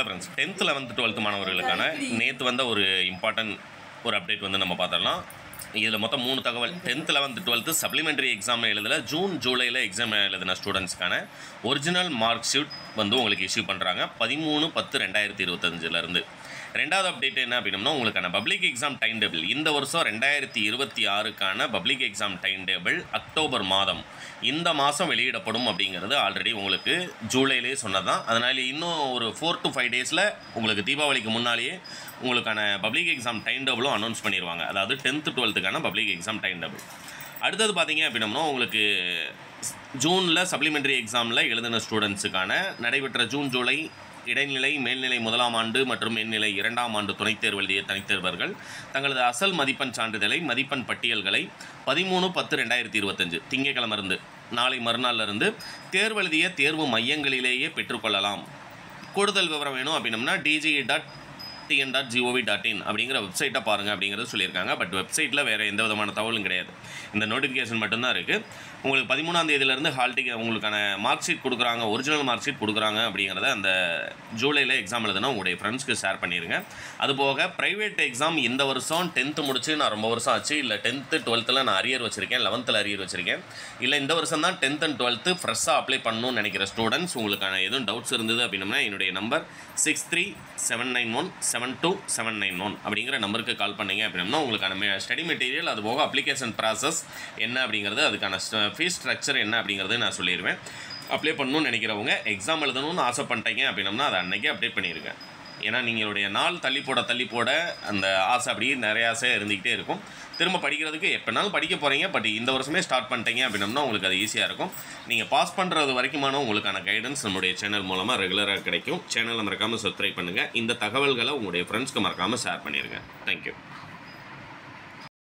Friends 10th 11th 12th மாணவர்களுக்கான நேற்று வந்த ஒரு இம்பார்ட்டன்ட் ஒரு அப்டேட் வந்து நம்ம பார்த்துடலாம். இதில் மொத்தம் 3 தகவல். 10th 11th 12th supplementary exam எழுதல ஜூன் ஜூலையில் எக்ஸாம் எழுதின ஸ்டூடெண்ட்ஸ்க்கான ஒரிஜினல் மார்க் ஷீட் வந்து உங்களுக்கு இஷ்யூ பண்ணுறாங்க 13/10/2025 ரெண்டாவது அப்டேட் என்ன அப்படின்னா உங்களுக்கான பப்ளிக் எக்ஸாம் டைம் டேபிள் இந்த வருஷம் 2026க்கான public exam time table October மாதம் இந்த மாதம் வெளியிடப்படும் அப்படிங்கிறது ஆல்ரெடி உங்களுக்கு ஜூலையிலே சொன்னதான். அதனால் இன்னும் ஒரு 4 to 5 டேஸில் உங்களுக்கு தீபாவளிக்கு முன்னாலேயே உங்களுக்கான பப்ளிக் எக்ஸாம் டைம் டேபிளும் அனௌன்ஸ் பண்ணிடுவாங்க. அதாவது 10th 12th public exam time table. அடுத்தது பார்த்தீங்க அப்படின்னா உங்களுக்கு ஜூனில் சப்ளிமெண்ட்ரி எக்ஸாமில் எழுதின ஸ்டூடெண்ட்ஸுக்கான நடைபெற்ற ஜூன் ஜூலை இடைநிலை மேல்நிலை 1ஆம் ஆண்டு மற்றும் மேல்நிலை 2ஆம் ஆண்டு துணைத் தேர்வு எழுதிய தனித்தேர்வர்கள் தங்களது அசல் மதிப்பெண் சான்றிதழை மதிப்பெண் பட்டியல்களை 13/10/2025 திங்கட்கிழமை இருந்து நாளை மறுநாள்லேருந்து தேர்வு எழுதிய தேர்வு மையங்களிலேயே பெற்றுக்கொள்ளலாம். கூடுதல் விவரம் வேணும் அப்படின்னம்னா dge.tn.gov.in அப்படிங்கிற வெப்சைட்டை பாருங்கள் அப்படிங்கிறது சொல்லியிருக்காங்க. பட் வெப்சைட்டில் வேறு எந்த விதமான தகவலும் கிடையாது. இந்த நோட்டிஃபிகேஷன் மட்டும்தான் இருக்குது. உங்களுக்கு 13ஆம் தேதியிலேருந்து ஹால் டிக்கெட் உங்களுக்கான மார்க் ஷீட் கொடுக்குறாங்க, ஒரிஜினல் மார்க் ஷீட் கொடுக்குறாங்க அப்படிங்கிறத அந்த ஜூலையில் எக்ஸாம் எழுதுனா உங்களுடைய ஃப்ரெண்ட்ஸ்க்கு ஷேர் பண்ணிடுங்க. அதுபோக ப்ரைவேட் எக்ஸாம் இந்த வருஷம் 10th முடிச்சு நான் ரொம்ப வருஷம் ஆச்சு, இல்லை 10th 12th நான் அரியர் வச்சுருக்கேன், 11th அரியர் வச்சுருக்கேன், இல்லை இந்த வருஷம் தான் 10th and 12th ஃப்ரெஷ்ஷாக அப்ளை பண்ணணும்னு நினைக்கிற ஸ்டூடெண்ட்ஸ் உங்களுக்கான எதுவும் டவுட்ஸ் இருந்தது அப்படின்னா என்னுடைய நம்பர் 6379172791 அப்படிங்கிற நம்பருக்கு கால் பண்ணிங்க அப்படின்னா உங்களுக்கான ஸ்டடி மெட்டீரியல் அதுபோக அப்ளிகேஷன் ப்ராசஸ் என்ன அப்படிங்கிறது அதுக்கான ஃபீஸ் ஸ்ட்ரக்சர் என்ன அப்படிங்கிறது நான் சொல்லிடுவேன். அப்ளை பண்ணணும்னு நினைக்கிறவங்க எக்ஸாம் எழுதணும்னு ஆசைப்பட்டீங்க அப்படின்னா அதை அன்றைக்கே அப்டேட் பண்ணிடுங்க. ஏன்னா நீங்களுடைய நாள் தள்ளி போட அந்த ஆசை அப்படியே நிறைய ஆசையாக இருந்துக்கிட்டே இருக்கும். திரும்ப படிக்கிறதுக்கு எப்போனாலும் படிக்க போகிறீங்க. பட் இந்த வருஷமே ஸ்டார்ட் பண்ணிட்டீங்க அப்படின்னா உங்களுக்கு அது ஈஸியாக இருக்கும். நீங்கள் பாஸ் பண்ணுறது வரைக்குமான உங்களுக்கான கைடன்ஸ் நம்முடைய சேனல் மூலமாக ரெகுலராக கிடைக்கும். சேனலை மறக்காமல் சப்ஸ்கிரைப் பண்ணுங்கள். இந்த தகவல்களை உங்களுடைய ஃப்ரெண்ட்ஸ்க்கு மறக்காமல் ஷேர் பண்ணிடுங்க. தேங்க்யூ.